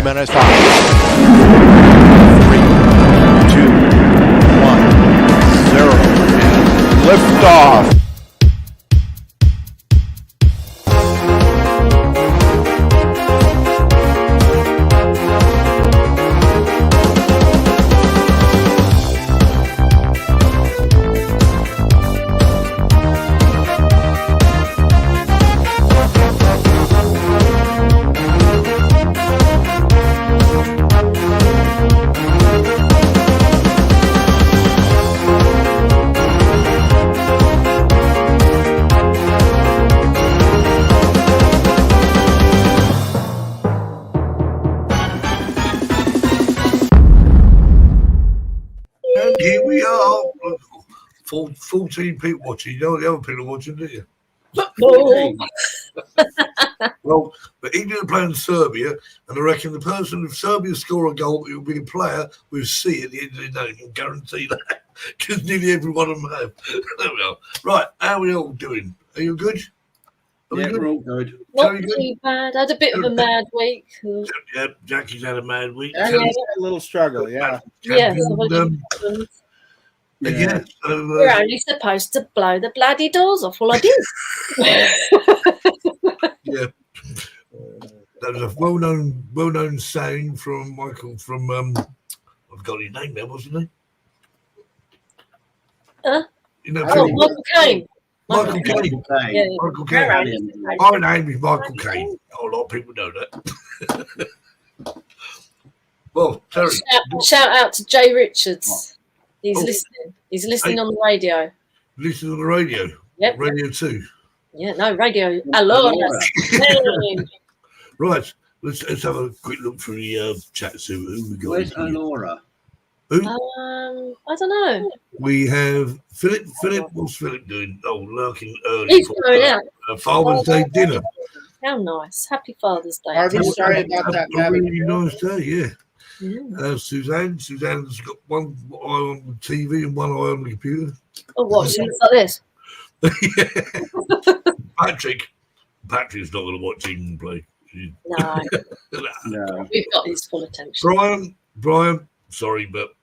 minutes time. 3, 2, 1, 0, and liftoff. Here we are. 14 people watching. You know what the other people are watching, do you? Well, but England are playing Serbia, and I reckon the person, if Serbia score a goal, it will be the player with C at the end of the day. I can guarantee that, because nearly every one of them have. There we are. Right, how are we all doing? Are you good? Yeah, we're all good. Not too bad. I had a bit of a mad week. Yeah, Jackie's had a mad week. Yeah, a little struggle, yeah. Yes. Yeah. So, We're only supposed to blow the bloody doors off. Well, I did. Yeah. That was a well-known saying from Michael from I've got his name now, wasn't he? You know, Michael Caine. Michael Caine. Yeah. Michael Caine. My name is Michael Caine. Oh, a lot of people know that. Well, Terry. Shout out to Jay Richards. He's listening. He's listening on the radio. Listening on the radio. Yep. Radio 2. Yeah, no, radio. Hello. Right. Let's have a quick look through the chat. See who we got. Where's Alora? Who? I don't know. We have Philip. Philip, what's Philip doing? Oh, lurking early. He's going out. Father's Day dinner. How nice. Happy Father's Day. Harvey, sorry about that. A really nice day, yeah. Yeah. Suzanne's got one eye on the TV and one eye on the computer. Oh, what? She looks like this? Patrick's not going to watch England play. No. No. We've got his full attention. Brian, sorry, but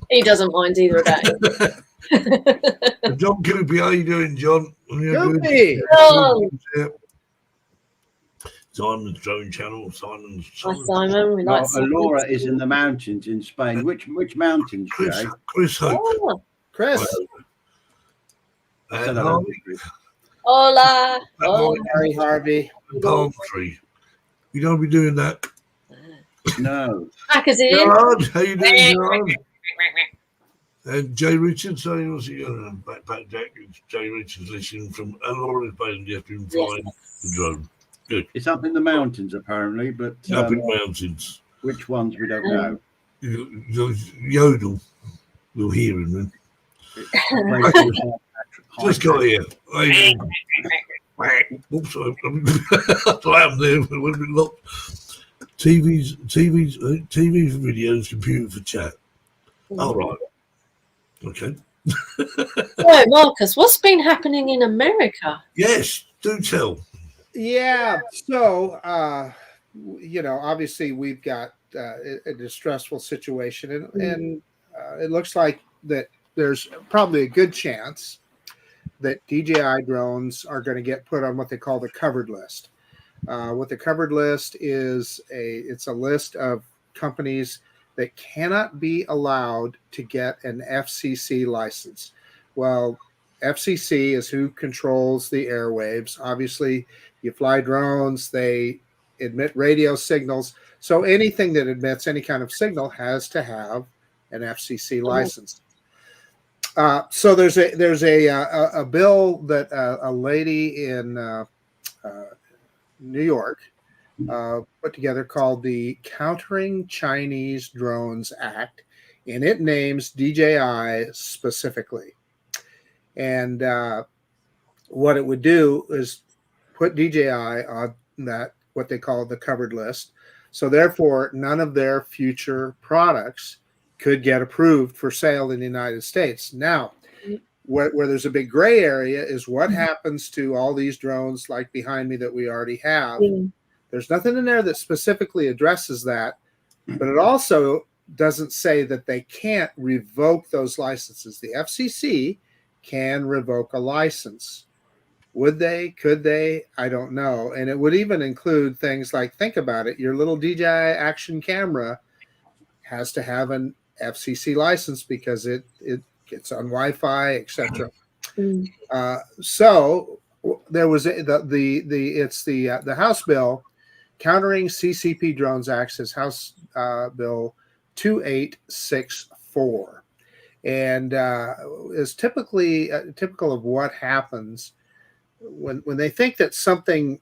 he doesn't mind either about it. John Kilby, how you doing, John? Kilby! Oh. Yeah. Simon's Drone Channel. Simon's. Hi, Simon. We like Alora is in the mountains in Spain. Which mountains, Jay? Chris Hope. Oh. Chris. And Hola. Harry Harvey. Palm Tree. You don't be doing that. No. Hackers in. Gerard, how you doing, Gerard? And Jay Richards, so what's he going backpack Jack? Jay Richards listening from Alora Spain. Just been flying the drone. Good. It's up in the mountains, apparently, but up in the mountains. Which ones we don't know. Yodel. We'll hear him then. Just got here. Oops, I'm there. It would have been locked. TV for videos, computer for chat. All right. Okay. So, Marcus, what's been happening in America? Yes, do tell. Yeah. So, obviously we've got a distressful situation, and it looks like that there's probably a good chance that DJI drones are going to get put on what they call the covered list. What the covered list is, it's a list of companies that cannot be allowed to get an FCC license. Well, FCC is who controls the airwaves. Obviously, you fly drones, they emit radio signals. So anything that emits any kind of signal has to have an FCC license. So there's a bill that a lady in New York put together called the Countering Chinese Drones Act, and it names DJI specifically. And what it would do is put DJI on that, what they call the covered list. So therefore, none of their future products could get approved for sale in the United States. Now, where there's a big gray area is what happens to all these drones like behind me that we already have There's nothing in there that specifically addresses that, but it also doesn't say that they can't revoke those licenses. The FCC can revoke a license. Would they? Could they? I don't know. And it would even include things like, think about it, your little DJI action camera has to have an FCC license because it gets on Wi-Fi, etc. So there was the House bill countering CCP drones Act, is House Bill 2864, and is typical of what happens when they think that something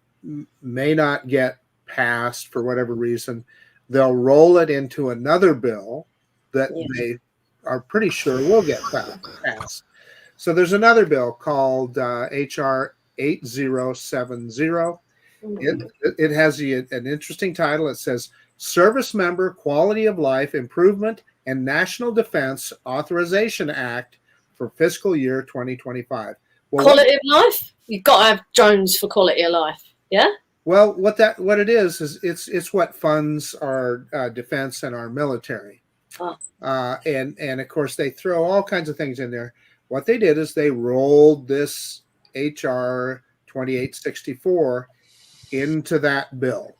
may not get passed for whatever reason. They'll roll it into another bill that they are pretty sure will get passed. So there's another bill called HR 8070. It has an interesting title. It says Service Member Quality of Life Improvement and National Defense Authorization Act for fiscal year 2025. Well, quality of life? You've got to have drones for quality of life. Yeah? Well, what it is it's what funds our defense and our military. And of course they throw all kinds of things in there. What they did is they rolled this HR 2864 into that bill.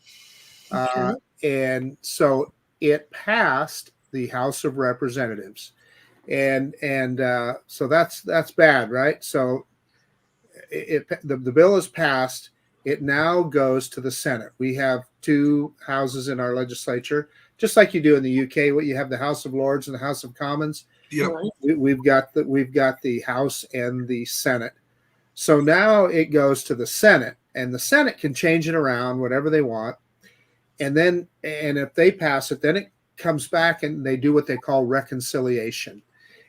And so it passed the House of Representatives. And so that's bad, right? So the bill is passed. It now goes to the Senate. We have two houses in our legislature, just like you do in the UK. What you have the House of Lords and the House of Commons. Yep. We've got the House and the Senate. So now it goes to the Senate, and the Senate can change it around whatever they want. And if they pass it, then it comes back and they do what they call reconciliation.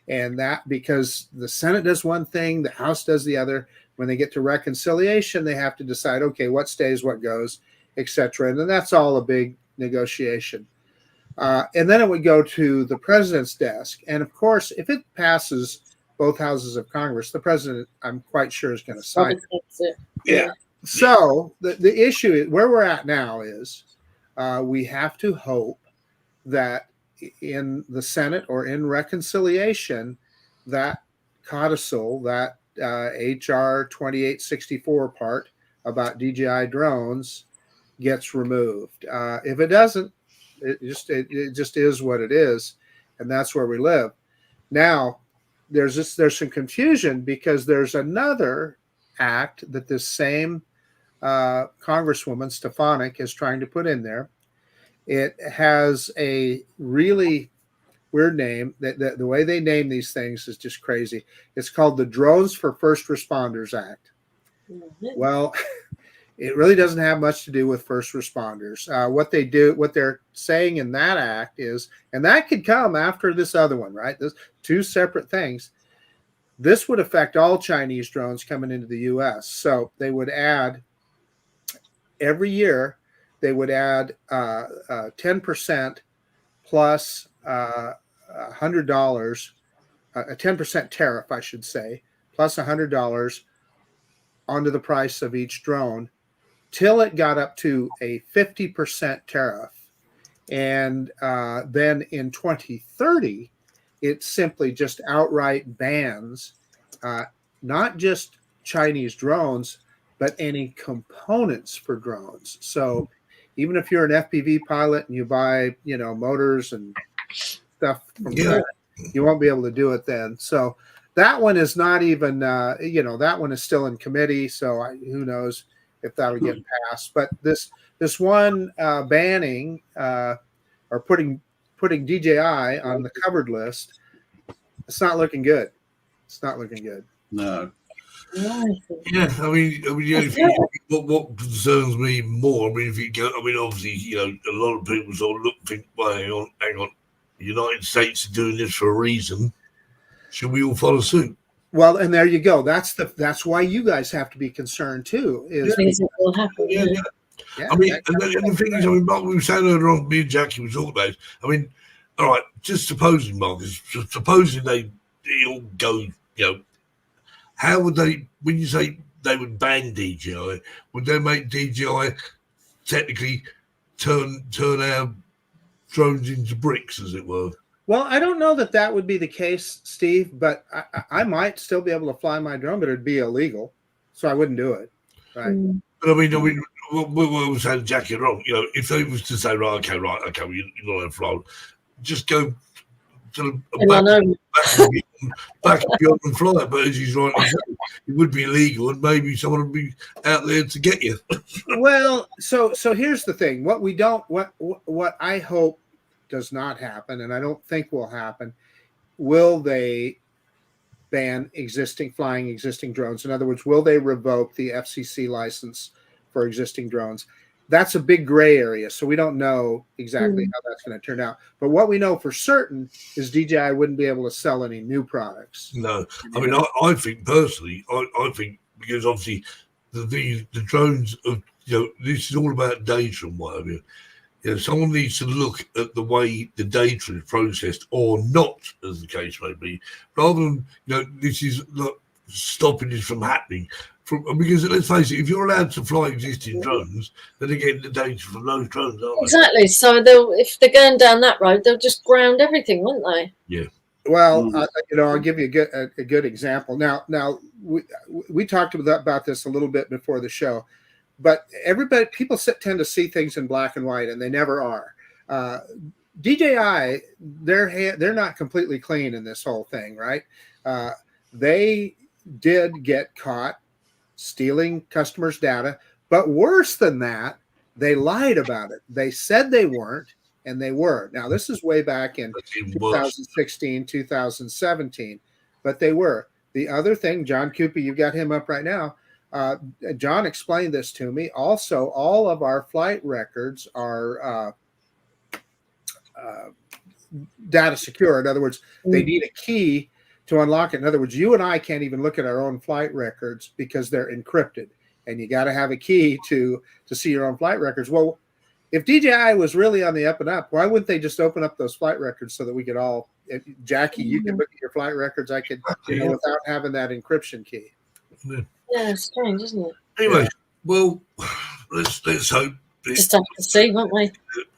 And that, because the Senate does one thing, the House does the other. When they get to reconciliation, they have to decide, okay, what stays, what goes, etc. And then that's all a big negotiation. And then it would go to the president's desk. And of course, if it passes both houses of Congress, the president, I'm quite sure, is going to sign it. Yeah. So the issue, where we're at now, is we have to hope that in the Senate or in reconciliation, that codicil, that HR 2864 part about DJI drones gets removed. If it doesn't, it just is what it is, and that's where we live. Now, there's some confusion because there's another act that this same Congresswoman Stefanik is trying to put in there. It has a really weird name. The way they name these things is just crazy. It's called the Drones for First Responders Act. Well, it really doesn't have much to do with first responders. What they're saying in that act is, and that could come after this other one, right? There's two separate things. This would affect all Chinese drones coming into the U.S. So they would add, every year, they would add 10% plus $100, a 10% tariff, I should say, plus $100 onto the price of each drone, till it got up to a 50% tariff. And then in 2030, it simply just outright bans not just Chinese drones, but any components for drones. So even if you're an FPV pilot and you buy, motors and stuff from that, you won't be able to do it then. So that one is not even, that one is still in committee. So who knows if that'll get passed. But this one banning or putting DJI on the covered list, it's not looking good. It's not looking good. No. Yeah, I mean, the only thing, what concerns me more, if you go, obviously, a lot of people sort of think, well, hang on, the United States are doing this for a reason. Should we all follow suit? Well, and there you go. That's why you guys have to be concerned too. Is Things will happen. Yeah. I mean, and the thing is, Mark, we were saying earlier on, me and Jackie were talking about it. All right, just supposing, Marcus, supposing they all go, how would they, when you say they would ban DJI, would they make DJI technically turn our drones into bricks, as it were. Well, I don't know that that would be the case, Steve, but I might still be able to fly my drone, but it'd be illegal, so I wouldn't do it. Right. But I mean, we're saying Jackie wrong. You know, if they was to say, right, okay, you're not allowed to fly, just go to the back and beyond and fly. But as he's right, it would be illegal, and maybe someone would be out there to get you. Well, so here's the thing: what I hope does not happen, and I don't think will happen. Will they ban flying existing drones? In other words, will they revoke the FCC license for existing drones? That's a big gray area, so we don't know exactly how that's going to turn out. But what we know for certain is DJI wouldn't be able to sell any new products. No, I mean, I think personally, I think because obviously the drones, this is all about data and whatever. You know, someone needs to look at the way the data is processed, or not, as the case may be, rather than this is not stopping this from happening. Because let's face it, if you're allowed to fly existing drones, then they're getting the data from those drones, aren't they? Exactly. So if they're going down that road, they'll just ground everything, won't they? Yeah. Well, I'll give you a good example. Now we talked about this a little bit before the show, but people tend to see things in black and white, and they never are. DJI, they're not completely clean in this whole thing, right? They did get caught stealing customers' data, but worse than that, they lied about it. They said they weren't, and they were. Now, this is way back in 2016, 2017, but they were. The other thing, John Cooper, you've got him up right now. John explained this to me. Also, all of our flight records are data secure. In other words, they need a key to unlock it. In other words, you and I can't even look at our own flight records because they're encrypted, and you got to have a key to see your own flight records. Well, if DJI was really on the up and up, why wouldn't they just open up those flight records so that we could all, Jackie, you can look at your flight records, I could, without having that encryption key. Yeah, it's strange, isn't it? Anyway, well, let's hope. Just have to see, won't we?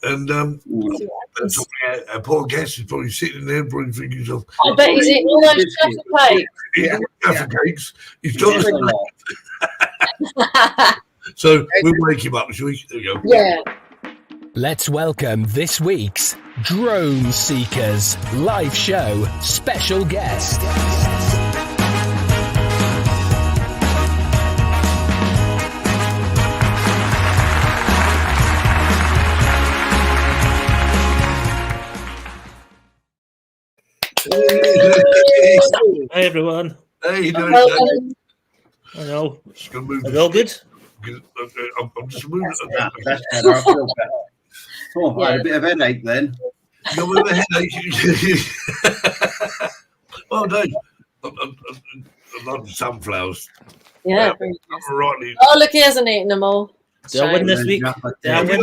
And our poor guest is probably sitting there, probably thinking himself, I bet he's eating all those Jaffa cakes. Jaffa cakes. He's got So we'll wake him up, shall we? There we go. Yeah. Let's welcome this week's Drone Seekers live show special guest. Hey everyone. Hey, you doing? I know. Just gonna move Are we all good? I'm just moving. That's better. I feel better. Oh, I had a bit of headache then. You're with a headache. Well, Dave, I love sunflowers. Yeah. Rightly. Oh, look, he hasn't eaten them all. Did I win this week? Have you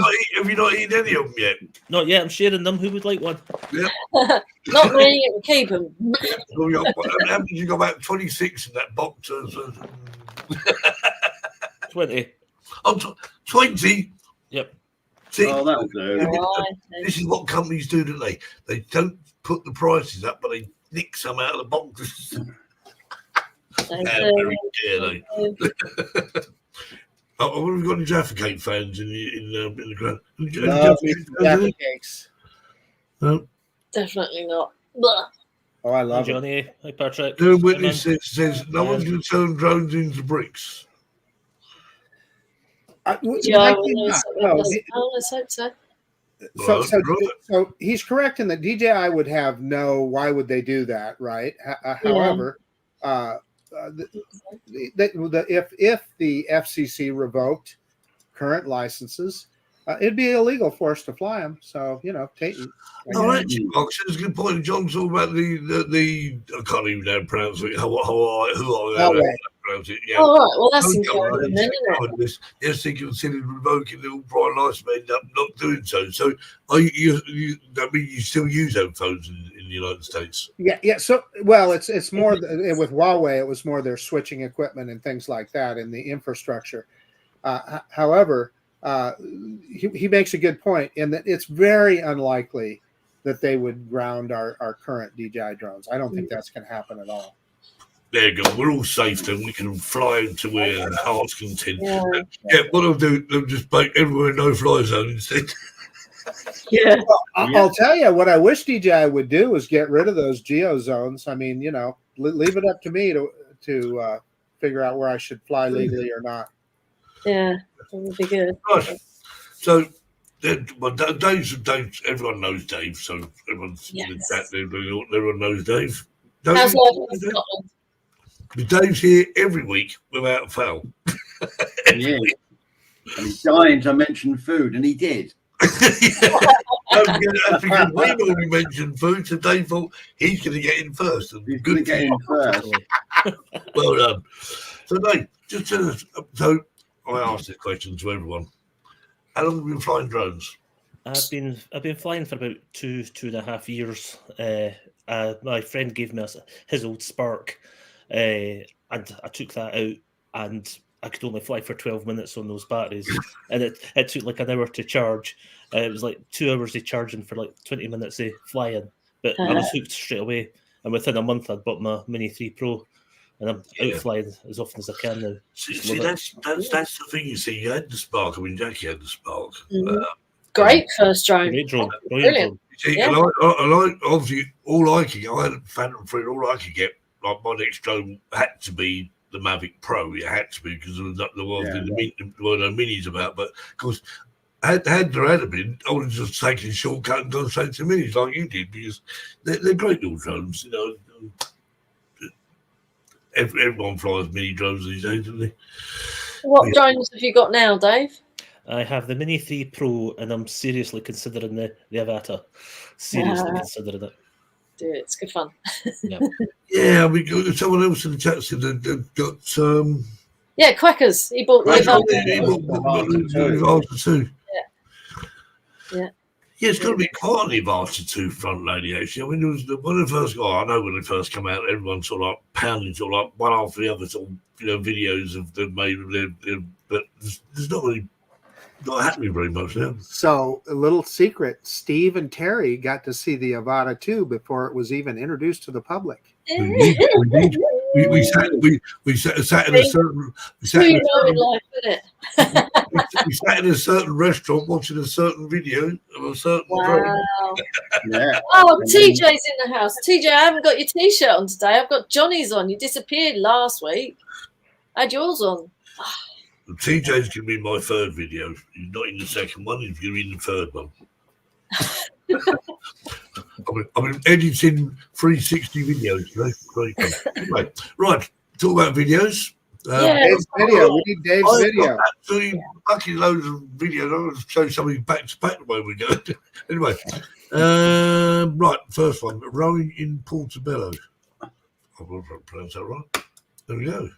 not eaten any of them yet? Not yet. I'm sharing them. Who would like one? Yeah. Not me. You can keep them. You got about 26 in that box. 20. Oh, 20? Yep. See, Oh, that'll do. this is what companies do, don't they? They don't put the prices up, but they nick some out of the boxes. Very dear, Oh, what have we got any Jaffa Cake fans in the crowd? No, Jaffa cakes. No. Definitely not. Blah. Oh, I Hi, love it. Johnny. Hi, Patrick. No witness says no one's going to turn drones into bricks. Yeah, let's hope so. So he's correct in that DJI would have why would they do that, right? However, if the FCC revoked current licenses, it'd be illegal for us to fly them. So take. Actually, Mark, that's a good point. John talked about the I can't even know how to pronounce it. Yeah. Oh, right. Well, that's encouraging, then, isn't it? Yes, they considered revoking the all-prior license, but end up not doing so. So, that means you still use those phones in the United States? Yeah. So, well, it's more with Huawei. It was more their switching equipment and things like that, and the infrastructure. However, he makes a good point in that it's very unlikely that they would ground our current DJI drones. I don't think that's going to happen at all. There you go. We're all safe then. We can fly into where the heart's content. Yeah. What I'll do, they'll just make everywhere no-fly zone instead. Yeah. Well, I'll tell you what I wish DJI would do is get rid of those geo zones. I mean, leave it up to me to figure out where I should fly legally or not. Yeah, that would be good. Right. So, Dave's, everyone knows Dave, so everyone's in the chat there, everyone knows Dave. How's life in Scotland? Dave's here every week without fail. Yeah. And he's dying to mention food, and he did. That's because we normally mention food, so Dave thought he's going to get in first. And He's going to get in first. Well done. So, Dave, just tell us. So, I asked this question to everyone. How long have you been flying drones? I've been flying for about 2.5 years. My friend gave me his old Spark, and I took that out, and I could only fly for 12 minutes on those batteries, and it took like an hour to charge. It was like 2 hours of charging for like 20 minutes of flying, but I was hooked straight away. And within a month, I'd bought my Mini 3 Pro, and I'm out flying as often as I can now. See, that's the thing. You see, you had the Spark. I mean, Jackie had the Spark. Great first drone. Great drone, Brilliant. See, Yeah. and I obviously all I could get. I had a Phantom 3. All I could get, like my next drone, had to be the Mavic Pro. It had to be because there were no minis about. But of course, had there been, I would have just taken a shortcut and gone straight to minis like you did, because they're great little drones. Everyone flies mini drones these days, don't they? What drones have you got now, Dave? I have the Mini 3 Pro, and I'm seriously considering the Avata. Seriously considering it. Do it. It's good fun. Yeah, I mean, someone else in the chat said they've got Yeah, Quackers. He bought the Avata 2. Yeah. Yeah, it's got to be quite an Avata 2 front lady, actually. I mean, it was when they first got, I know when they first come out, everyone sort of like pounding sort of like one after the other sort of, videos of them made of them, but there's not really not happening very much now. So, a little secret: Steve and Terry got to see the Avata 2 before it was even introduced to the public. We sat in a certain we sat in a certain restaurant watching a certain video of a certain Wow. Yeah. Oh, TJ's in the house. TJ, I haven't got your t-shirt on today. I've got Johnny's on. You disappeared last week. I had yours on. TJ's going to be my third video. He's not in the second one. He's going to be in the third one. I've been editing 360 videos today. Anyway, right. Talk about videos. Dave's video. We need Dave's video. Absolutely fucking loads of videos. I'm going to show something back to back the way we go. Anyway, right. First one. Rowing in Portobello. I will pronounce that right. There we go.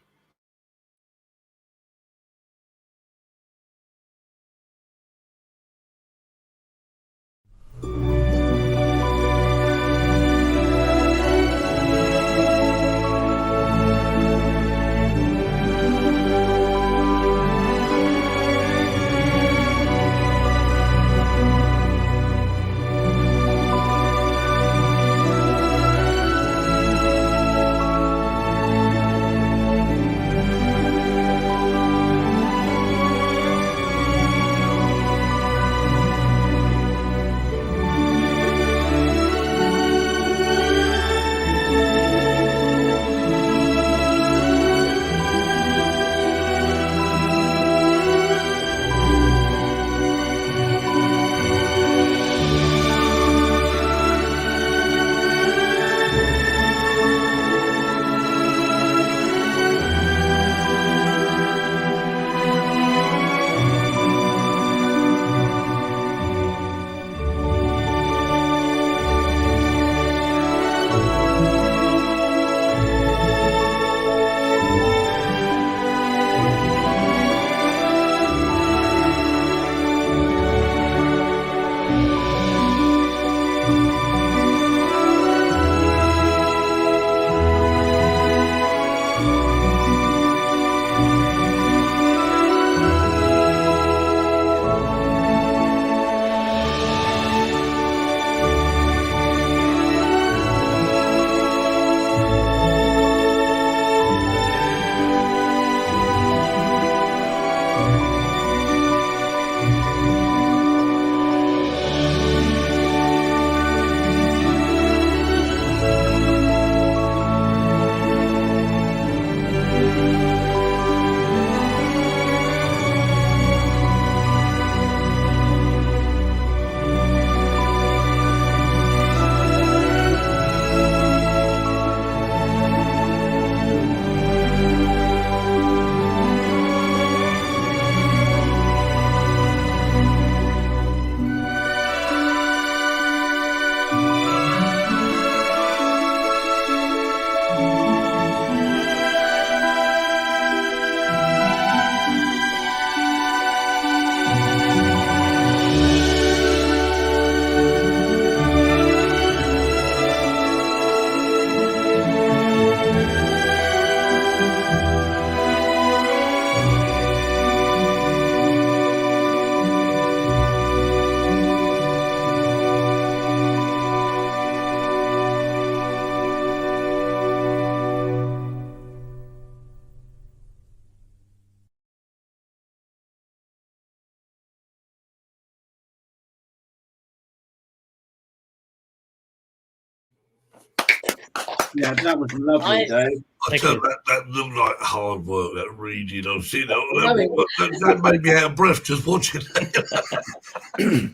Yeah, that was lovely, Dave. I Thank tell you. you, that looked like hard work, that reading. I've seen No, that made me out of breath just watching it.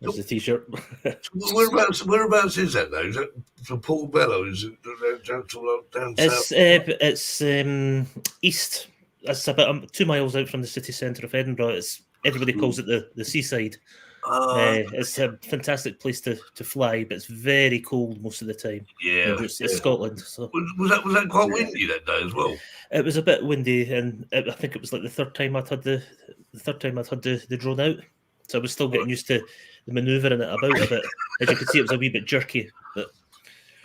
There's the T-shirt. Whereabouts is that, though? Is that for Portobello? Is it down south? It's east. It's about 2 miles out from the city centre of Edinburgh. Everybody calls it the seaside. It's a fantastic place to fly, but it's very cold most of the time. Yeah. It's Scotland. So Was that quite windy that day as well? it was a bit windy, and I think it was like the third time I'd had the drone out. So I was still getting used to the manoeuvring it about a bit. As you can see, it was a wee bit jerky. But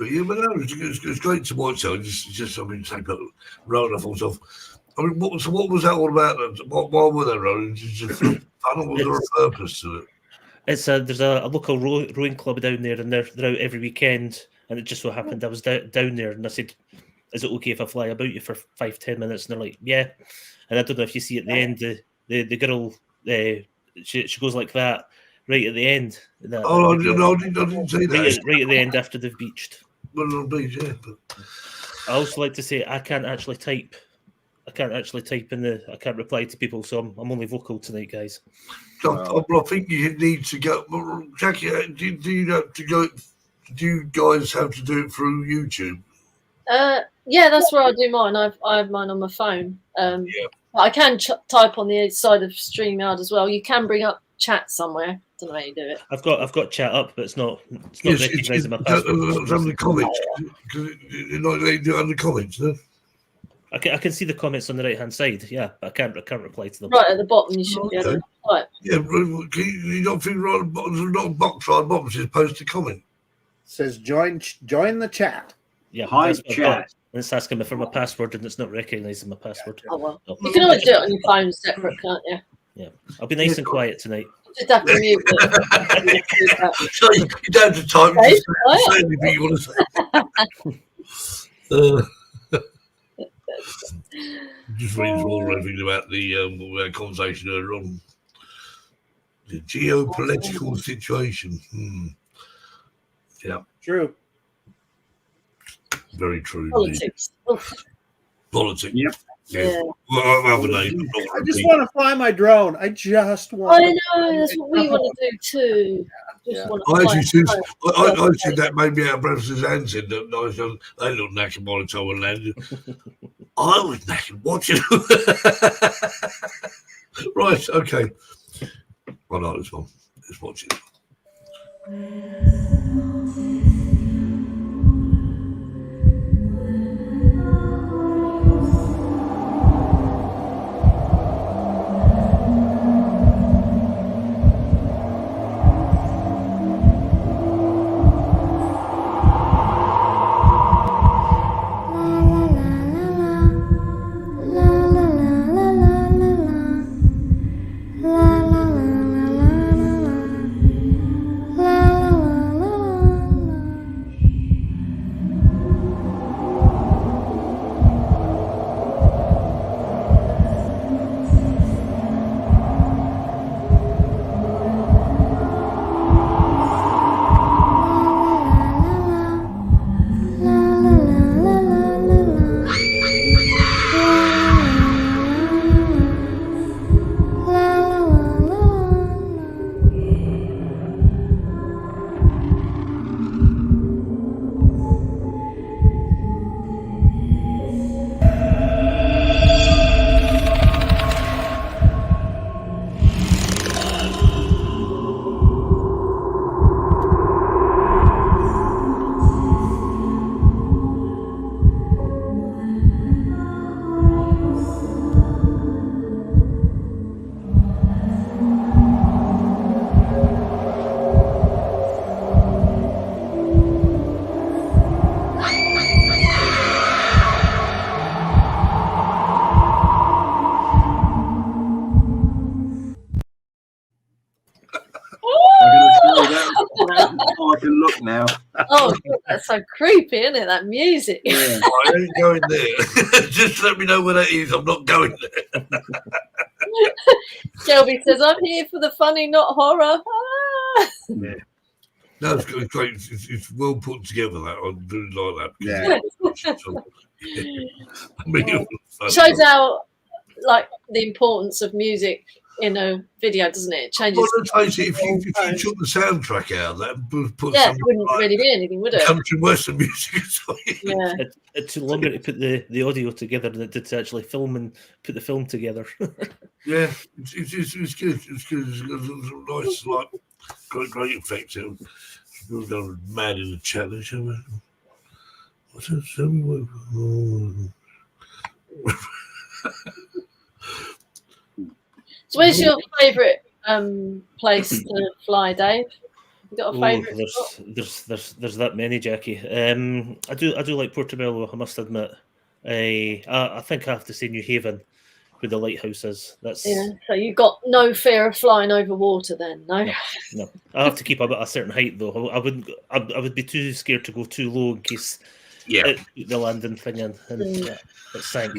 Yeah, but no, it's great to watch. So just I mean, take up rolling off myself. I mean, what was that all about? Why were they rolling? Just fun, or was there a purpose to it? there's a local rowing club down there, and they're out every weekend. And it just so happened I was down there, and I said, "Is it okay if I fly about you for 5-10 minutes?" And they're like, "Yeah." And I don't know if you see at the end, the girl, she goes like that right at the end. I didn't see that. Right at the end after they've beached. Well, on the beach, yeah. But I also like to say I can't actually type I can't reply to people, so I'm only vocal tonight, guys. I think you need to go. Jackie, do you have to go? Do you guys have to do it through YouTube? Yeah, that's where I do mine. I have mine on my phone. But I can type on the side of StreamYard as well. You can bring up chat somewhere. Don't know how you do it. I've got chat up, but it's not recognising my password. It's under the comments. You're not letting do it under comments, no? I can see the comments on the right hand side. Yeah, but I can't reply to them. Right at the bottom, you should be able to type. Yeah, you don't think right at the bottom, there's not a box right at the bottom, it says post a comment. Says join the chat. Yeah, Hi, that's what I've chat. got. And it's asking me for my password, and it's not recognising my password. Oh well, So, you can always do it on your phone separate, can't you? yeah, I'll be nice and quiet tonight. You just have to mute it. So you don't have to type, you just say anything you want to say. Just reading more everything about the conversation earlier on. The geopolitical situation. Yeah, True. very true. Indeed. Politics. Oof. Politics. Yep. Yeah. Well, I have a name. I just want to fly my drone. I just want. I know, that's what we want to do too. Just want to I actually fly. think I think that made me out of breath as Anne said that they look knackered by the time I landed. I was knackered watching them. Right, okay. I like this one. Let's watch it. I can look now. Oh, God, that's so creepy, isn't it? That music. Yeah. I ain't going there. Just let me know where that is. I'm not going there. Shelby says, I'm here for the funny, not horror. Ah. Yeah. No, it's great. It's well put together. That I do like that. Yeah. I mean, it was Shows fun. how like the importance of music in a video, doesn't it? It changes. Well, let's face it, if you took the soundtrack out, that would put yeah, some it wouldn't really be anything, would it? country western music. Yeah. It took longer to put the audio together than it did to actually film and put the film together. Yeah, it's good. It's good. It was nice, like great effects. We're going mad in the challenge. What's that? So, where's your favourite place to fly, Dave? You got a favourite? There's that many, Jackie. I do like Portobello. I must admit. I think I have to say New Haven, where the lighthouse is. That's So you got no fear of flying over water, then? No. No. I have to keep up at a certain height, though. I would be too scared to go too low in case the landing thing and it sank.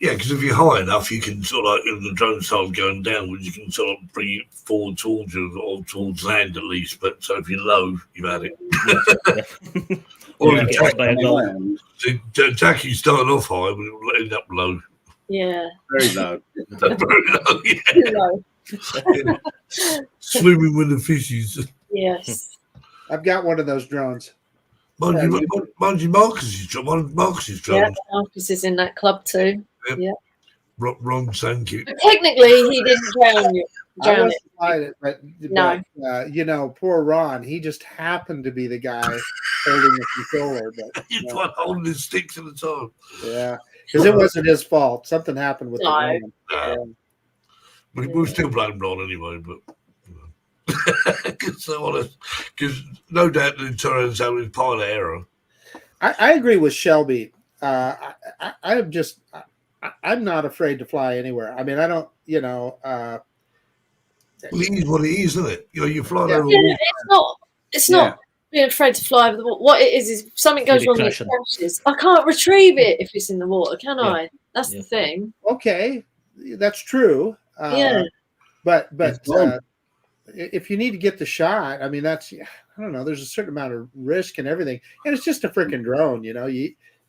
Yeah, because if you're high enough, you can sort of like, if the drone starts going downwards, you can sort of bring it forward towards you, or towards land at least. But so if you're low, you've had it. Or Jackie started off high, but it will end up low. Yeah. Very low. Very low, yeah. Swimming with the fishes. Yes. I've got one of those drones. Mind you, Marcus's drone. Yeah, Marcus is in that club too. Yeah. Wrong, thank you. But technically, he didn't drown you. I wasn't flying it, but No. poor Ron, he just happened to be the guy holding the controller. But You're quite holding his sticks at the time. yeah, because it wasn't his fault. Something happened with the drone. We'll still blame Ron anyway, but because no doubt the turns out with pilot error. I agree with Shelby. I'm not afraid to fly anywhere. I mean, I don't, Well, it is what it is, isn't it? You fly over. It's not being afraid to fly over the water. What it is if something goes wrong with it crashes, I can't retrieve it if it's in the water, can I? That's the thing. Okay, that's true. But if you need to get the shot, I mean, I don't know. There's a certain amount of risk and everything, and it's just a freaking drone.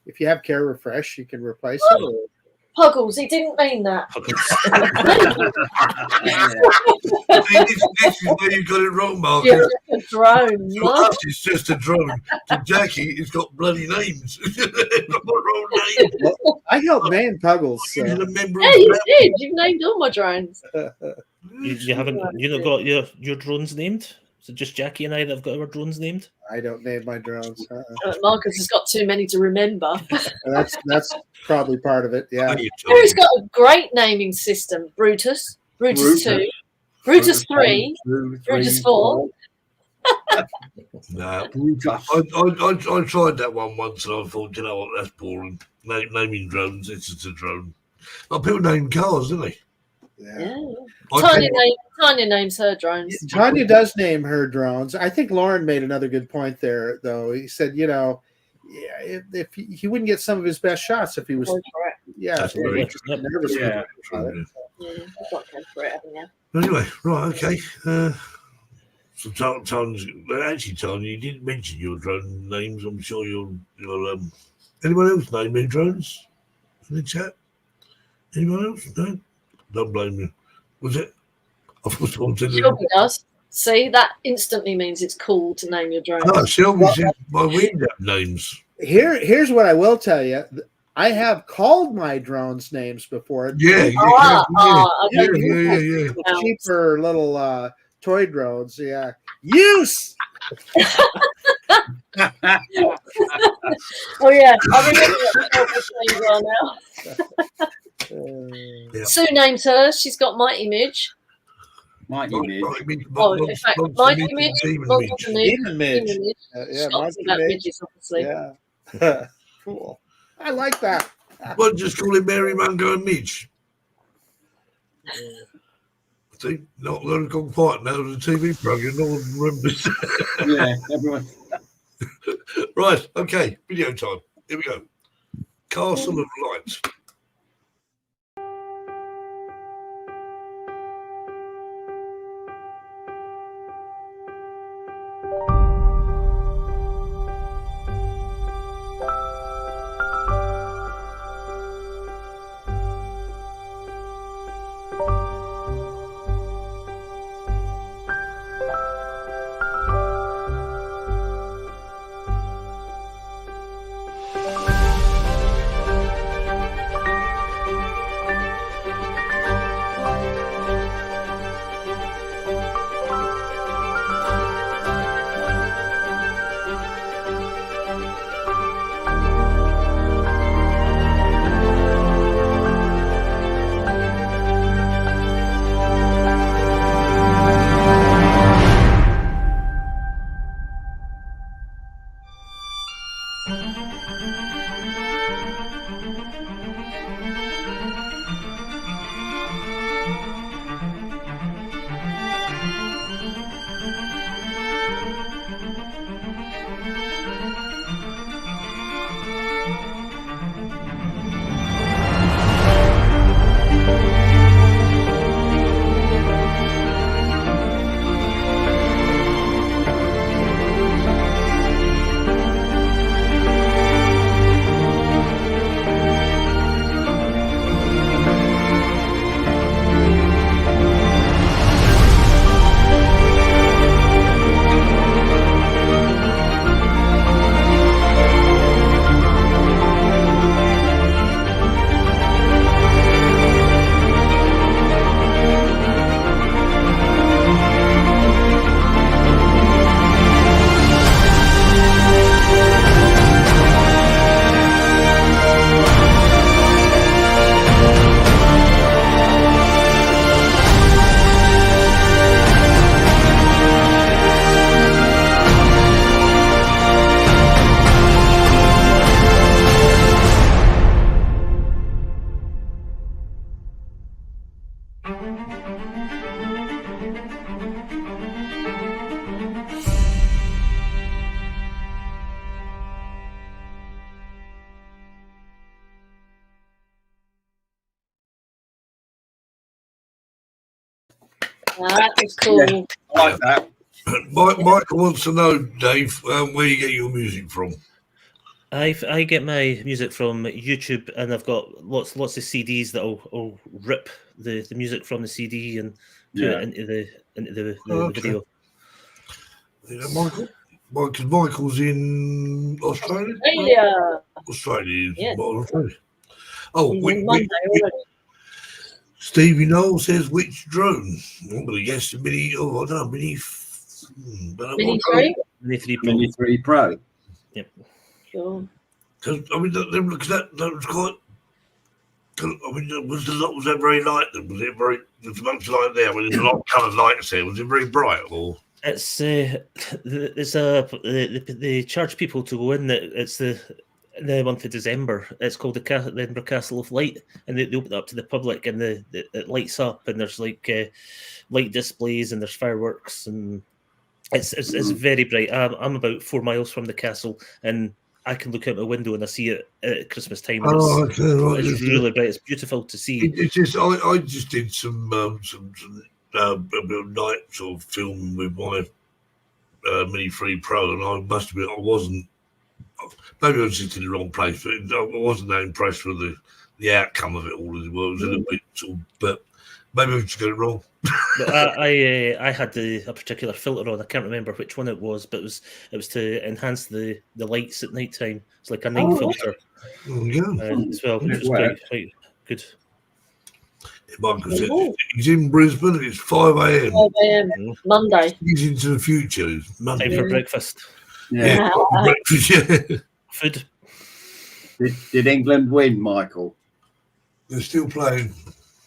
If you have care refresh, you can replace it. Puggles, he didn't mean that. This is where you got it wrong, Mark. You're a drone. To us, it's just a drone. To Jackie, it's got bloody names. Wrong name. Well, I helped name Puggles. So. He's a member Yeah, you did. You've named all my drones. You haven't not got your drones named? Is it just Jackie and I that have got our drones named? I don't name my drones. Marcus has got too many to remember. That's probably part of it. Yeah. He's got a great naming system. Brutus 2, Brutus 3, Brutus 4. Nah, I tried that one once and I thought, you know what, that's boring. Naming drones, it's just a drone. Well, people name cars, don't they? Yeah. Tanya names her drones. Tanya does name her drones. I think Lauren made another good point there, though. He said, if he wouldn't get some of his best shots if he was, nervous. Yeah, you've got to go for it, haven't you? Anyway, right, okay. So Tanya, you didn't mention your drone names. I'm sure you're anyone else name any drones in the chat? Anyone else? No? Don't blame you. Was it? Shelby does. See, that instantly means it's cool to name your drone. Oh, Shelby says my window names. Here's what I will tell you. I have called my drones names before. Yeah. Cheaper little toy drones. Yeah. Use. Oh yeah, I remember what now. Sue names hers. She's got Mighty Midge. Mighty Midge. In fact, Mighty Midge. Demon Midge. Yeah, Mighty Midges, obviously. Yeah. Cool. I like that. Well, just call it Mary Mungo and Midge. See, not going to gone quiet now. The TV program, no one remembers. Yeah, everyone. Right, okay, video time. Here we go. Castle of Light. That was cool. Yeah. I like that. Michael wants to know, Dave, where you get your music from. I get my music from YouTube, and I've got lots of CDs that I'll rip the music from the CD and put it into the video. You know, Michael? Because Michael's in Australia? Australia. Yeah. Australia. Oh, Monday already. Stevie Noel says, which drone? I'm going to guess the Mini, I don't know, Mini 3? Mini 3 Pro. Mini 3 Pro. Yep. Sure. Because, I mean, that was quite, I mean, was that very light then? Was it very, there's much light there? I mean, there's a lot of coloured lights there. Was it very bright or? They charge people to go in. It's the month of December. It's called the Edinburgh Castle of Light, and they open it up to the public, and it lights up, and there's like light displays, and there's fireworks, and it's very bright. I'm about 4 miles from the castle, and I can look out my window and I see it at Christmas time. Right. It's really bright. It's beautiful to see. It's just I just did some a bit of night sort of film with my Mini 3 Pro, and I must admit I wasn't. Maybe I was just in the wrong place, but I wasn't that impressed with the outcome of it all as well. It was a little bit sort of, but maybe I just got it wrong. But I had a particular filter on. I can't remember which one it was, but it was to enhance the lights at night time. It's like a night filter as well, which was quite good. Michael said he's in Brisbane and it's 5 a.m. 5 a.m. Monday. He's into the future. It's Monday. Time for breakfast. Yeah. Breakfast, yeah. Food. Did England win, Michael? They're still playing.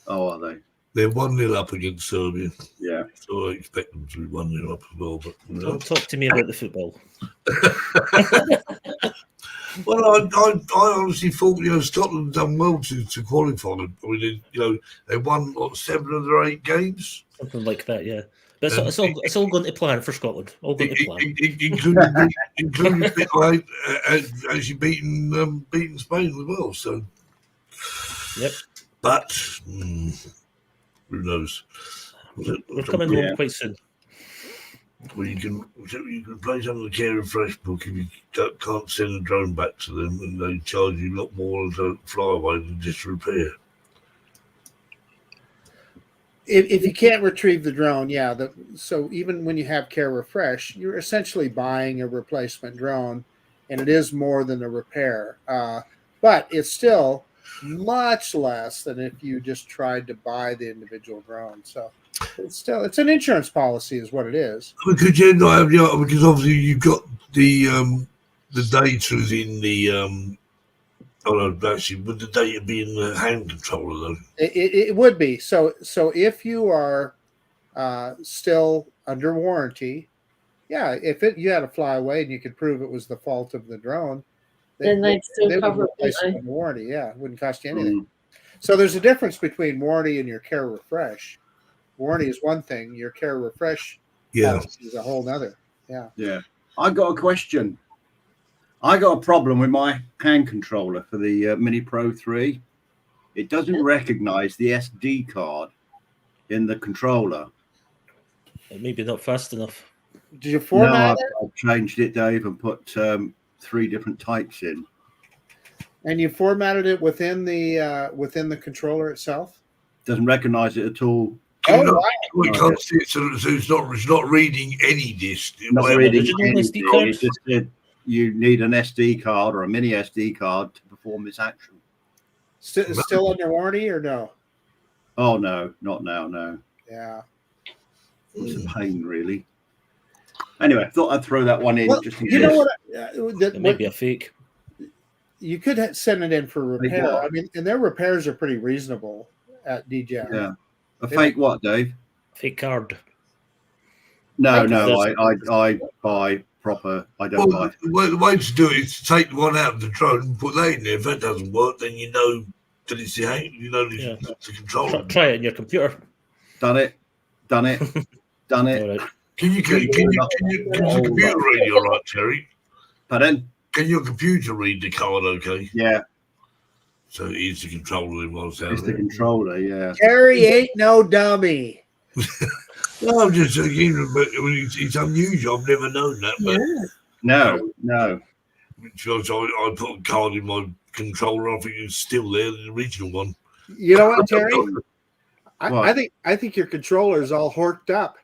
Oh, are they? They're 1-0 up against Serbia. Yeah. So I expect them to be 1-0 up as well. But Don't talk to me about the football. Well, I honestly thought, Scotland done well to qualify. I mean, they won, 7 of their 8 games? Something like that, yeah. But it's all going to plan for Scotland. All going to plan. Including actually beating Spain as well. So, yep. But who knows? We're coming home quite soon. Well, you can play some of the Care and Fresh book if you can't send a drone back to them, and they charge you a lot more as a flyaway than just repair. If you can't retrieve the drone, so even when you have Care Refresh, you're essentially buying a replacement drone, and it is more than a repair. But it's still much less than if you just tried to buy the individual drone. So it's an insurance policy, is what it is. Because because obviously you've got the data is in the actually, would the data be in the hand controller though? It would be. So if you are still under warranty, if you had to fly away and you could prove it was the fault of the drone, then they'd still cover it under warranty. Yeah, it wouldn't cost you anything. So there's a difference between warranty and your Care Refresh. Warranty is one thing. Your Care Refresh is a whole nother. Yeah. I got a question. I got a problem with my hand controller for the Mini Pro 3. It doesn't recognize the SD card in the controller. Maybe not fast enough. Did you format it? I've changed it, Dave, and put 3 different types in. And you formatted it within the controller itself? Doesn't recognize it at all. We can't see it, so it's not reading any disk. Not reading any disk. It just said you need an SD card or a mini SD card to perform this action. Still under warranty or no? Oh no, not now. No. Yeah. It's a pain, really. Anyway, I thought I'd throw that one in. Just in you know what? It may be a fake. You could send it in for repair. I mean, and their repairs are pretty reasonable at DJI. Yeah. A fake what, Dave? Fake card. No, I buy proper. I don't buy. The way to do it is to take the one out of the drone and put that in there. If that doesn't work, then you know that it's the controller. Try it on your computer. Done it. Done it. Right. Can your computer read you all right, Terry? Pardon? Can your computer read the card okay? Yeah. So it is the controller in one sound. It's the controller, yeah. Terry ain't no dummy. No, I'm just thinking, but it's unusual. I've never known that. But No. because I put a card in my controller, I think it's still there, the original one. You know what, Terry? What? I think your controller's all horked up.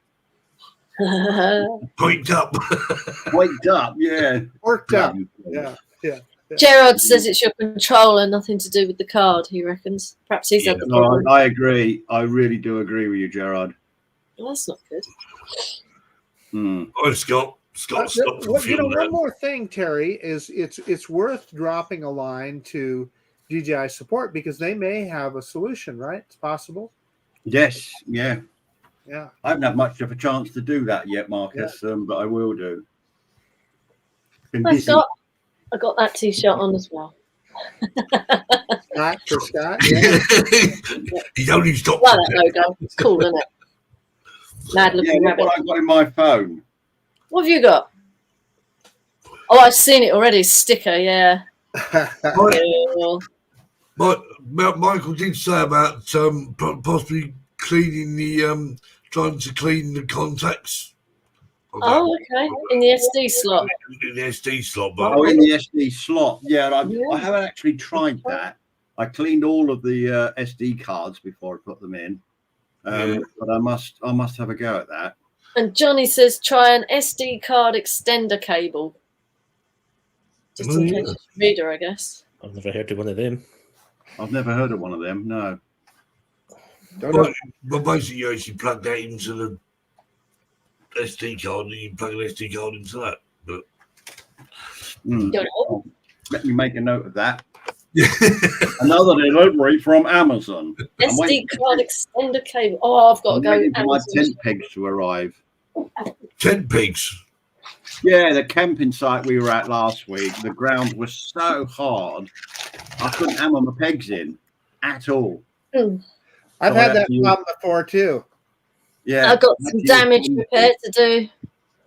Picked up. Waked up, yeah. Horked up. Yeah. Gerard says it's your controller, nothing to do with the card, he reckons. Perhaps he's had the No, problem. I agree. I really do agree with you, Gerard. Well, that's not good. Oh, Scott, stop One more thing, Terry, is it's worth dropping a line to DJI support because they may have a solution, right? It's possible. Yes, yeah. Yeah. I haven't had much of a chance to do that yet, Marcus, but I will do. I got that T-shirt on as well. Scott, yeah. He's only stopped. Well, that logo. It's cool, isn't it? Mad looking rabbit. What I got in my phone. What have you got? Oh, I've seen it already. Sticker, yeah. Michael did say about possibly cleaning the trying to clean the contacts. Oh, okay. In the SD slot. In the SD slot, in the SD slot. Yeah, I haven't actually tried that. I cleaned all of the SD cards before I put them in, but I must have a go at that. And Johnny says try an SD card extender cable. Just in case it's a reader, I guess. I've never heard of one of them. I've never heard of one of them. No. But basically, you actually plug that into the SD card, and you plug an SD card into that. But let me make a note of that. Another delivery from Amazon. SD card extender cable. Oh, I've got to go. Waiting for my tent pegs to arrive. Tent pegs. Yeah, the camping site we were at last week, the ground was so hard, I couldn't hammer my pegs in at all. I've had that problem before too. Yeah, I've got some damage repair to do.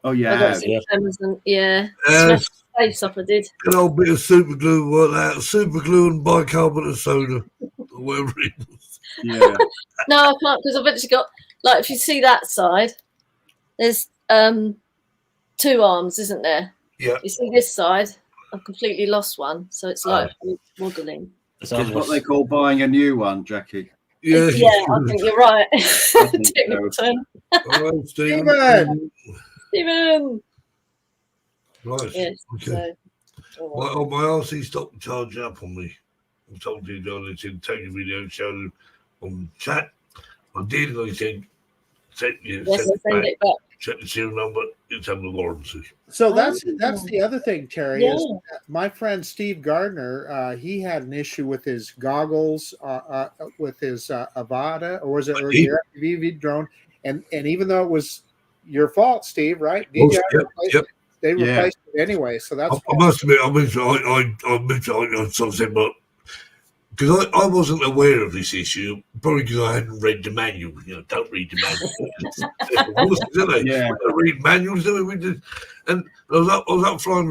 Oh yeah, I got some Amazon. Yeah, smashed the face up. I did. An old bit of super glue, what that? Super glue and bicarbonate of soda, or whatever it was. Yeah. No, I can't because I've actually got like if you see that side, there's two arms, isn't there? Yeah. You see this side? I've completely lost one, so it's like wobbling. It's what they call buying a new one, Jackie. Yeah, I think you're right. Technical term. All right, Stephen. Right. Yes. Okay. So, My RC stopped charging up on me. I told you to take a video and show them on chat. I did, and I said, send it back. Check the serial number. It's having a warranty. So that's the other thing, Terry. Yeah. Is my friend Steve Gardner. He had an issue with his goggles, with his Avata, or was it your FPV drone? And even though it was your fault, Steve, right? They replaced it anyway. So that's. I must admit, I sort of said, but because I wasn't aware of this issue, probably because I hadn't read the manual. Don't read the manual. Don't read manuals. And I was up flying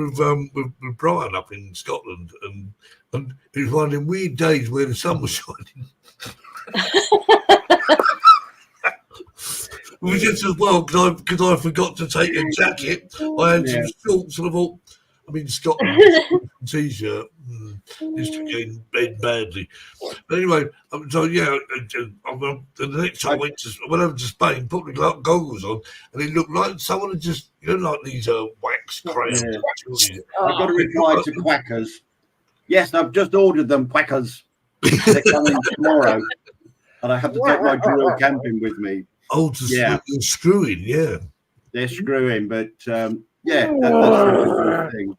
with Brian up in Scotland, and it was one of them weird days where the sun was shining. It was just as well because I forgot to take a jacket. I had some shorts, and I thought, I'm in Scotland, t-shirt. Just getting bed badly. But anyway, so the next time I went over to Spain, put the goggles on, and it looked like someone had just, like these wax crayons. I've got to reply to Quackers. Yes, I've just ordered them, Quackers. They're coming tomorrow, and I have to take my drill camping with me. Oh, screwing, yeah. They're screwing, but that's the thing.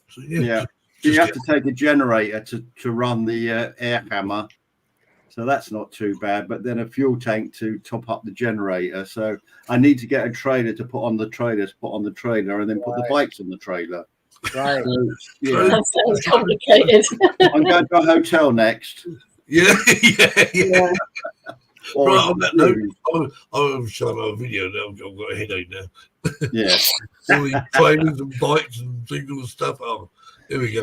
So, you have to take a generator to run the air hammer, so that's not too bad. But then a fuel tank to top up the generator. So I need to get a trailer to put on the trailer, and then put the bikes on the trailer. Right. So, that sounds complicated. I'm going to a hotel next. Yeah. Or right, on that note, I'm showing a video now. I've got a headache now. Yeah. All these trailers and bikes and things and stuff. Oh, here we go.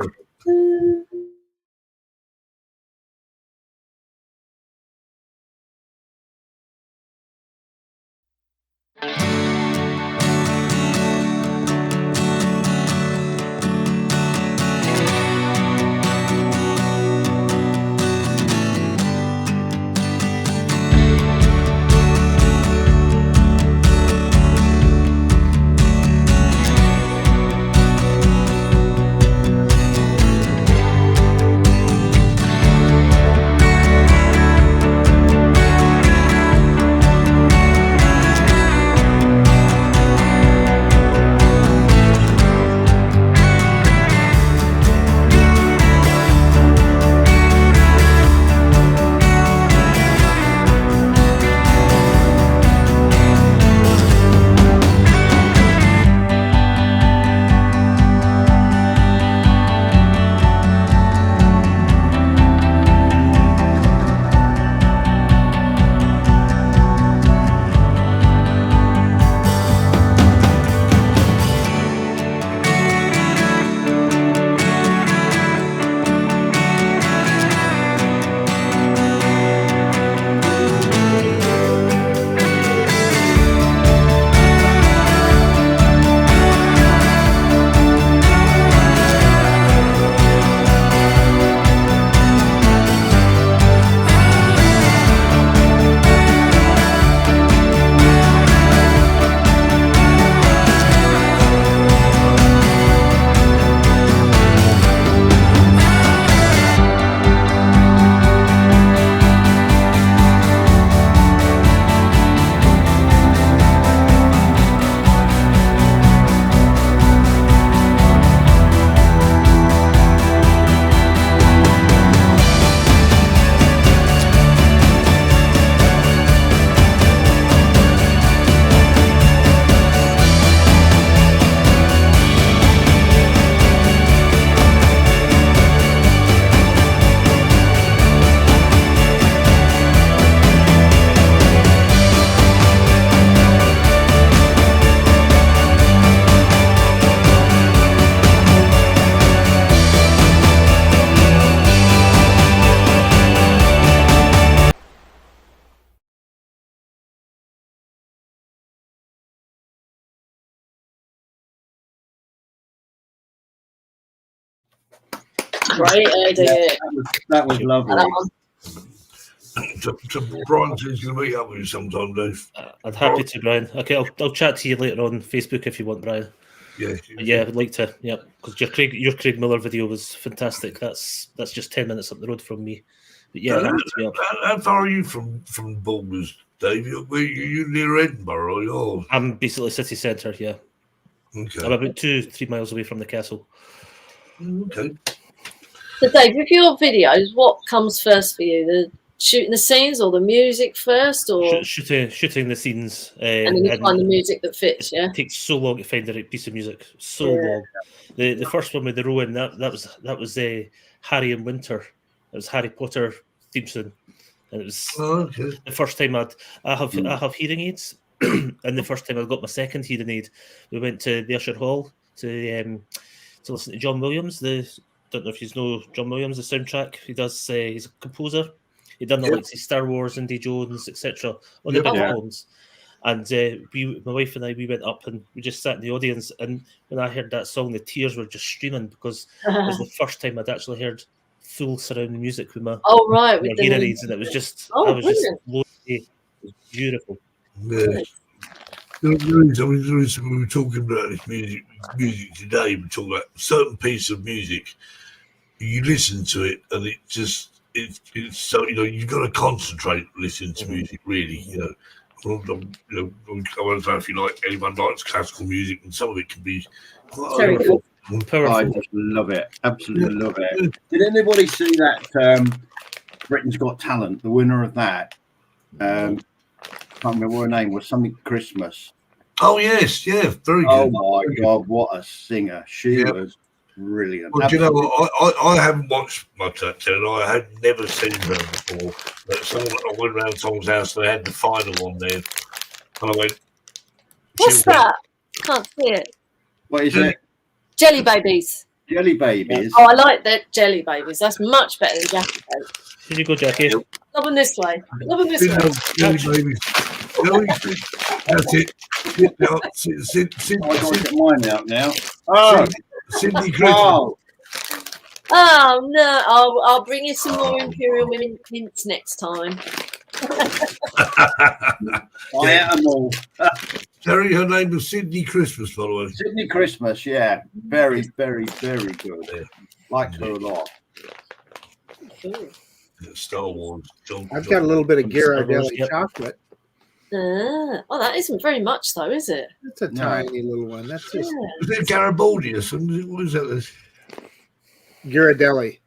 Great idea. That was lovely. Brian says he's going to meet up with you sometime, Dave. I'm happy to, Brian. Okay, I'll chat to you later on Facebook if you want, Brian. Yeah, yeah, I'd like to. Yeah, because your Craig Miller video was fantastic. That's just 10 minutes up the road from me. But yeah, how far are you from Balders, Dave? You near Edinburgh, are you? I'm basically city centre. Yeah. Okay. I'm about 2-3 miles away from the castle. Okay. So, Dave, with your videos, what comes first for you? The shooting the scenes or the music first, or shooting the scenes, and then you find the music that fits. Yeah, it takes so long to find the right piece of music. So long. The first one with the Rowan, that was Harry and Winter. It was Harry Potter theme tune, and it was the first time I have hearing aids, and the first time I got my second hearing aid, we went to the Usher Hall to listen to John Williams. Don't know if you know John Williams, the soundtrack. He does. He's a composer. He done the likes of Star Wars, Indiana Jones, etc. On the big films. And my wife and I, we went up and we just sat in the audience. And when I heard that song, the tears were just streaming because it was the first time I'd actually heard full surround music with my hearing aids, and it was just I was just blown away. It was beautiful. Yeah. The reason we were talking about this music today, we talk about a certain piece of music. You listen to it, and it's so you've got to concentrate listening to music. Really, I don't know if anyone likes classical music, and some of it can be very cool. I just love it, absolutely love it. Did anybody see that Britain's Got Talent? The winner of that, can't remember what her name was. Something Christmas. Oh yes, yeah, very good. Oh my God, what a singer! She was brilliant. Well, do you know what? I haven't watched much of that channel. I had never seen her before. But I went around someone's house and they had the final on there. And I went, what's that? Can't see it. What is it? Jelly Babies. Jelly Babies. Oh, I like that Jelly Babies. That's much better than Jackie Cake. Here you go, Jackie. Love them this way. Love them this way. Jelly Babies. That's it. Sit down. I got to get mine out now. Oh, Cindy Christmas. oh, Oh no! I'll bring you some more Imperial mints next time. I ate them all. Terry, her name was Sydney Christmas, by the way. Sydney Christmas, yeah. Very, very, very good. Liked her a lot. Star Wars. I've got a little bit of Star Wars, Ghirardelli yep. chocolate. Oh, that isn't very much, though, is it? That's a tiny little one. That's just Was it Garibaldi or something? What is that? Ghirardelli.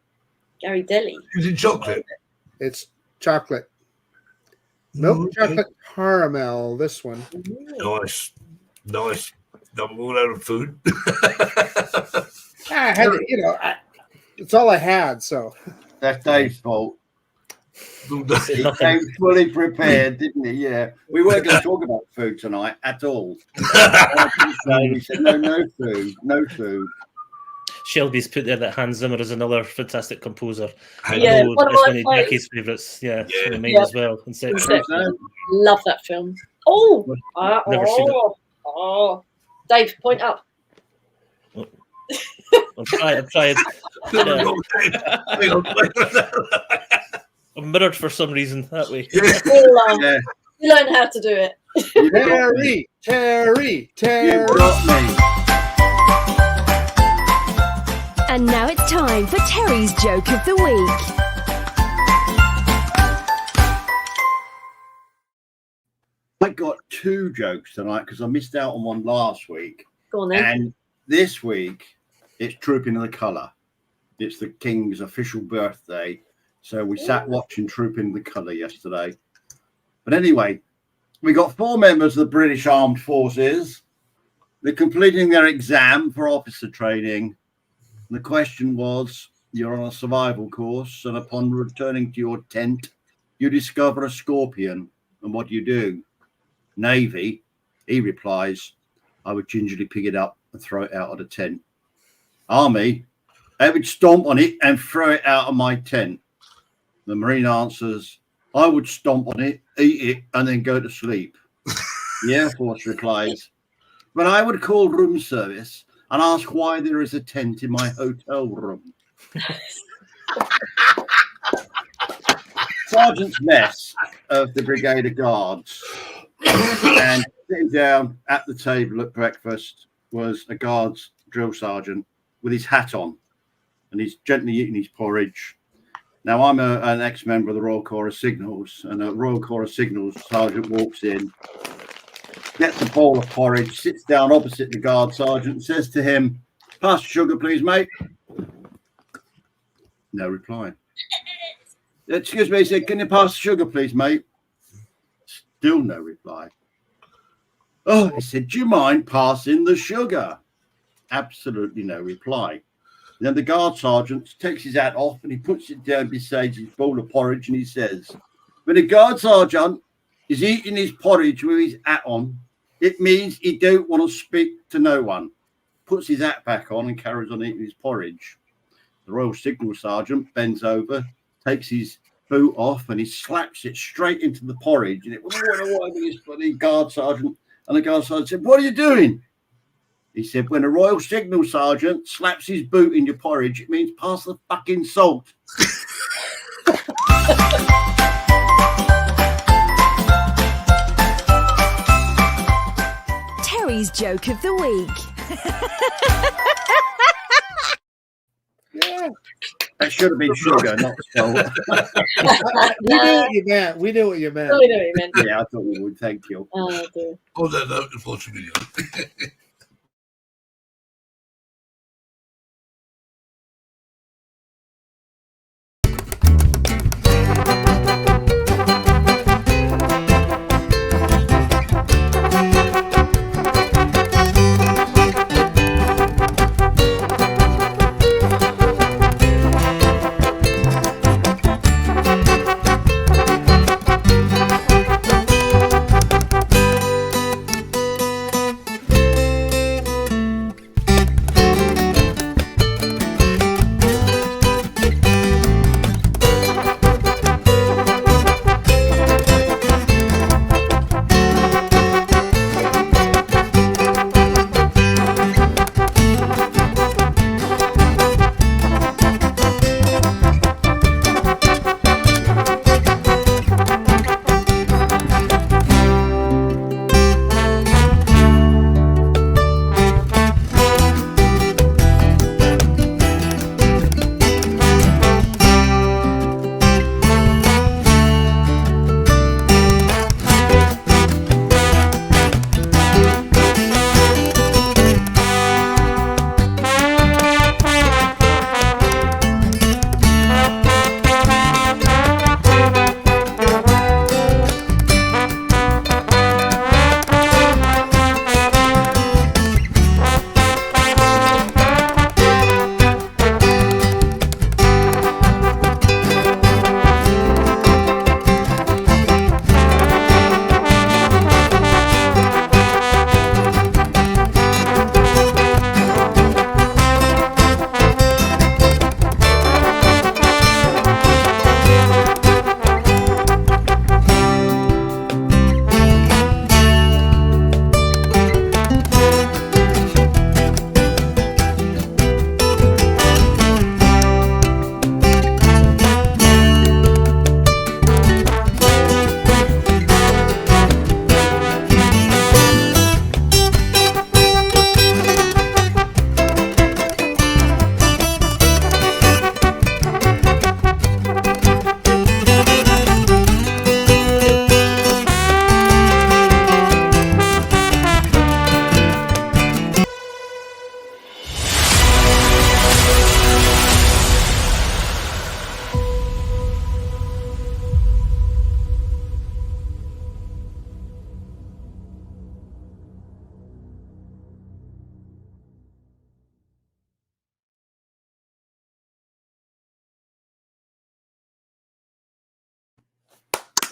Gary Deli. Is it chocolate? It's chocolate. Milk chocolate caramel. This one. Nice. I'm all out of food. I had, it's all I had. So That's Dave's fault. He Nothing. came fully prepared, didn't he? Yeah. We weren't going to talk about food tonight at all. We said, no food, no food. Shelby's put there that Hans Zimmer is another fantastic composer. Yeah, know one of it's my one of favourites. Jackie's favourites. Yeah, it's one of mine Yeah. as well. Love that film. Oh, Never seen it. oh, Dave, point up. I'm trying. I'm mirrored for some reason that way. Yeah. You learn how to do it. Terry. You brought me. And now it's time for Terry's Joke of the Week. I got 2 jokes tonight because I missed out on one last week. Go on then. And this week, it's Trooping in the Colour. It's the King's official birthday. So we sat watching Trooping in the Colour yesterday. But anyway, we got 4 members of the British Armed Forces. They're completing their exam for officer training. And the question was, you're on a survival course, and upon returning to your tent, you discover a scorpion. And what do? Navy, he replies, I would gingerly pick it up and throw it out of the tent. Army, I would stomp on it and throw it out of my tent. The Marine answers, I would stomp on it, eat it, and then go to sleep. The Air Force replies, but I would call room service and ask why there is a tent in my hotel room. Sergeant's mess of the Brigade of Guards. And sitting down at the table at breakfast was a Guards drill sergeant with his hat on, and he's gently eating his porridge. Now, I'm an ex-member of the Royal Corps of Signals, and a Royal Corps of Signals sergeant walks in, gets a bowl of porridge, sits down opposite the Guard sergeant, and says to him, pass the sugar, please, mate. No reply. Excuse me, he said, can you pass the sugar, please, mate? Still no reply. Oh, he said, do you mind passing the sugar? Absolutely no reply. Then the Guard sergeant takes his hat off and he puts it down beside his bowl of porridge and he says, when a Guard sergeant is eating his porridge with his hat on, it means he don't want to speak to no one. Puts his hat back on and carries on eating his porridge. The Royal Signal Sergeant bends over, takes his boot off and he slaps it straight into the porridge. And it was this bloody Guard Sergeant. And the Guard Sergeant said, what are you doing? He said, when a Royal Signal Sergeant slaps his boot in your porridge, it means pass the fucking salt. Terry's Joke of the Week. Yeah. That should have been sugar, not salt. We knew what you meant. We knew what you meant. Really know what you meant. Yeah, I thought we would. Thank you. Oh, dear. On that note, watch the video.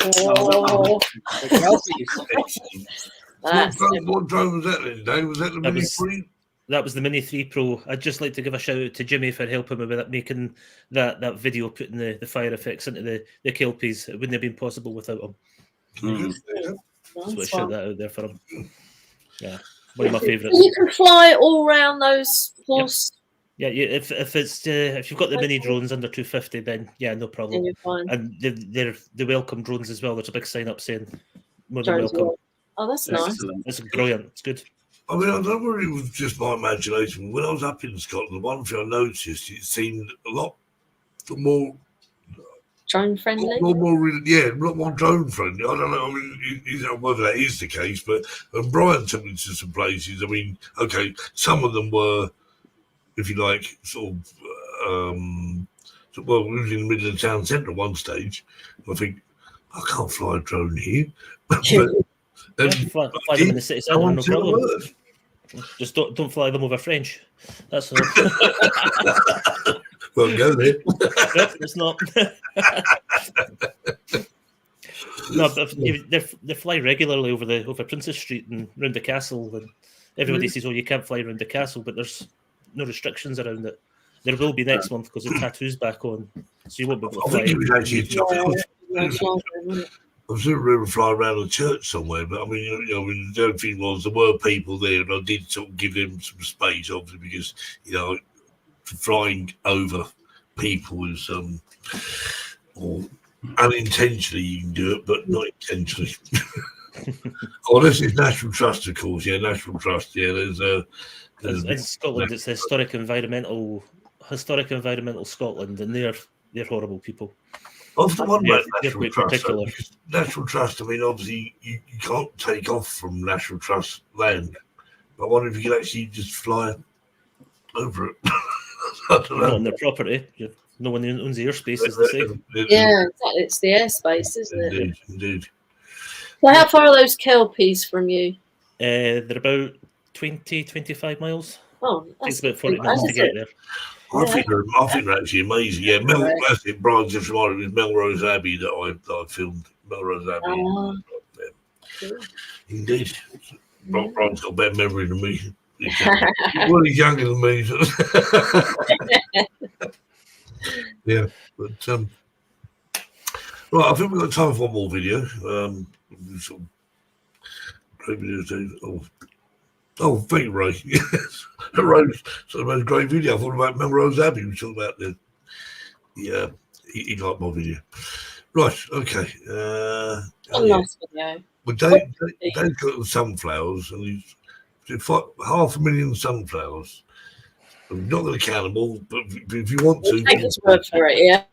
Oh, The Kelpies. Excellent. that's What drone was that then, Dave? Was that the That Mini was- 3? That was the Mini 3 Pro. I'd just like to give a shout out to Jimmy for helping me with that, making that video, putting the fire effects into the Kelpies. It wouldn't have been possible without him. Mm. So I nice shout one. that out there for him. Yeah, one of my favourites. You can fly all around those horse. Yeah, if you've got the mini drones under 250, then yeah, no problem. Then you're fine. And they welcome drones as well. There's a big sign up saying more than Drones welcome. will- Oh, that's nice. Excellent. It's brilliant. It's good. I mean, I don't know whether it was just my imagination. When I was up in Scotland, the one thing I noticed, it seemed a lot more, Drone friendly. a lot more drone friendly. I don't know. I mean, you know whether that is the case, but when Brian took me to some places, I mean, okay, some of them were, if you like, sort of, well, we was in the middle of the town centre at one stage. I think, I can't fly a drone here. Yeah, fly them in the city centre, no problem. Just don't fly them over French. That's all. Well, go there. Yep, it's not. No, but they fly regularly over Princess Street and round the castle, and everybody says, "Oh, you can't fly around the castle," but there's no restrictions around it. There will be next month because the tattoo's back on, so you won't be able to I fly. think it was actually Yeah. I was going to fly around the church somewhere, but I mean, the only thing was there were people there, and I did sort of give them some space, obviously, because flying over people is or unintentionally you can do it, but not intentionally. Oh, this is National Trust, of course. Yeah, National Trust. Yeah, there's in Scotland, it's historic environmental Scotland, and they're horrible people. Often one about Yeah, National in Trust. particular. Because National Trust, I mean, obviously, you can't take off from National Trust land. But I wonder if you can actually just fly over it. I don't Not know. on their property. No one owns the airspace, as they say. Yeah, exactly. It's the airspace, isn't it? Indeed. So how far are those Kelpies from you? They're about 20, 25 miles. Oh, Takes that's about 40 minutes to get there. I think they're actually amazing. Yeah, that's it. Brian just reminded me of Melrose Abbey that I filmed. Melrose Abbey. Cool. Indeed. Brian's got a better memory than me. He's younger than me. Yeah, but right, I think we've got time for one more video. Sort of great videos, Dave. Oh, thank you, Ray. Yes, Rose. So it was a great video. I thought about Melrose Abbey. We talked about he liked my video. Right, okay. A nice video. Well, Dave's got the sunflowers, and he's did 500,000 sunflowers. I'm not going to count them all, but if you want to, Take his word for it, yeah.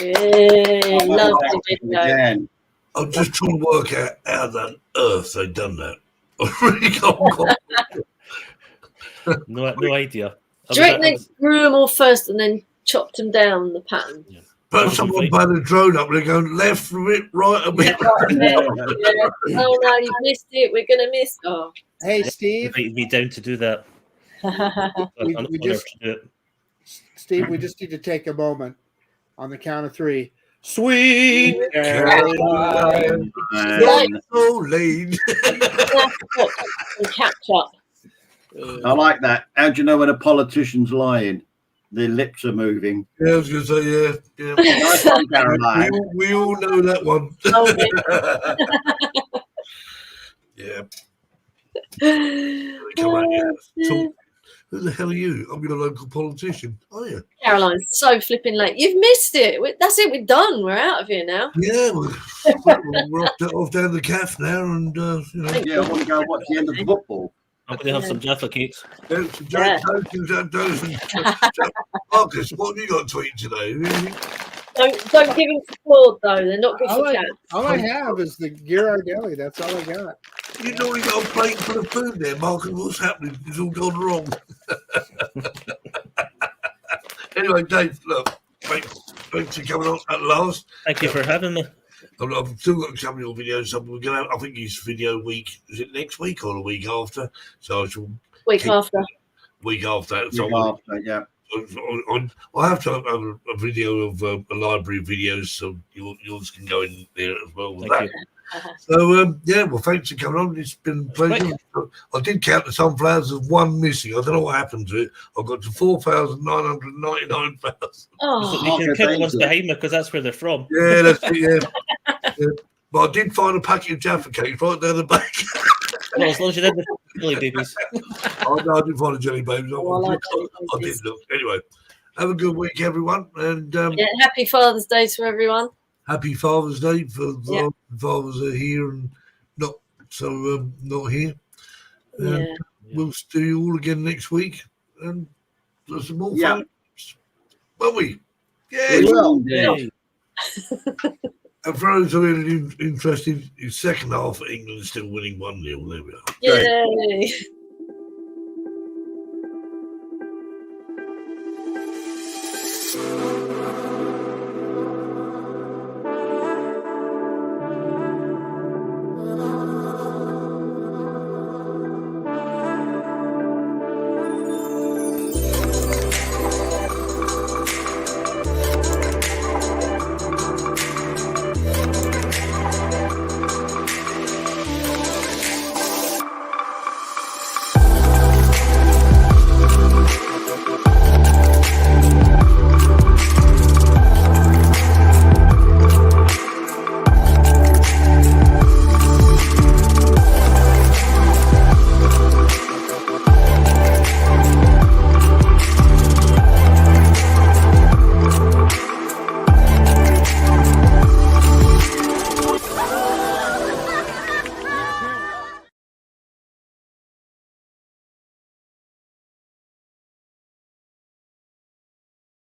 Yeah, lovely video. Again. I'm just trying to work out how on earth they've done that. I really can't. No idea. Do you reckon they grew them all first and then chopped them down the pattern? Yeah. But someone had a drone up, they're going left a bit, right a bit. Yeah. Oh no, you've missed it. We're gonna miss. Oh, Hey, Steve. Invited me down to do that. We I'm just- honored to do it. Steve, we just need to take a moment on the count of 3. Sweet Caroline. And So late. and catch up. I like that. How do you know when a politician's lying? Their lips are moving. Yeah, I was going to say, yeah. Nice one, Caroline. We all know that one. Oh, Yeah. Come on, yeah. So, who the hell are you? I'm your local politician. Oh, yeah. Caroline's so flipping late. You've missed it. That's it. We're done. We're out of here now. Yeah, we're off down the calf now, and you know. Yeah, I want to go watch the end of the football. I'm going to have some Jaffa cakes. Marcus, what have you got tweeting today? Really? Don't give him support though. They're not good for cats. All I have is the Girard Deli. That's all I got. You know you got a plate full of food there, Marcus. What's happening? It's all gone wrong. Anyway, Dave, look, thanks for coming on at last. Thank you for having me. I've still got some of your videos. So we're going to, I think it's video week. Is it next week or the week after? So I shall Week after. week after. So Yeah. I have to have a video of a library of videos, so yours can go in there as well with Thank that. you. So yeah, well, thanks for coming on. It's been a pleasure. I did count the sunflowers as one missing. I don't know what happened to it. I got to 4,999 pounds. Oh, You can Okay, count the thank ones you. behind me because that's where they're from. Yeah, that's it. Yeah. But I did find a packet of Jaffa cakes right down the back. Well, as long as you did the jelly babies. Oh no, I didn't find a jelly babies. Well, I I did look. Anyway, have a good week, everyone, and yeah, happy Father's Day to everyone. happy Father's Day for Yeah. fathers are here and not so not here. Yeah. And we'll see you all again next week, and there's some more Yeah. fun. Won't we? Yeah. We will. Yay. And for those who are interested, in second half, England is still winning 1-0. There we are. Yay. Great.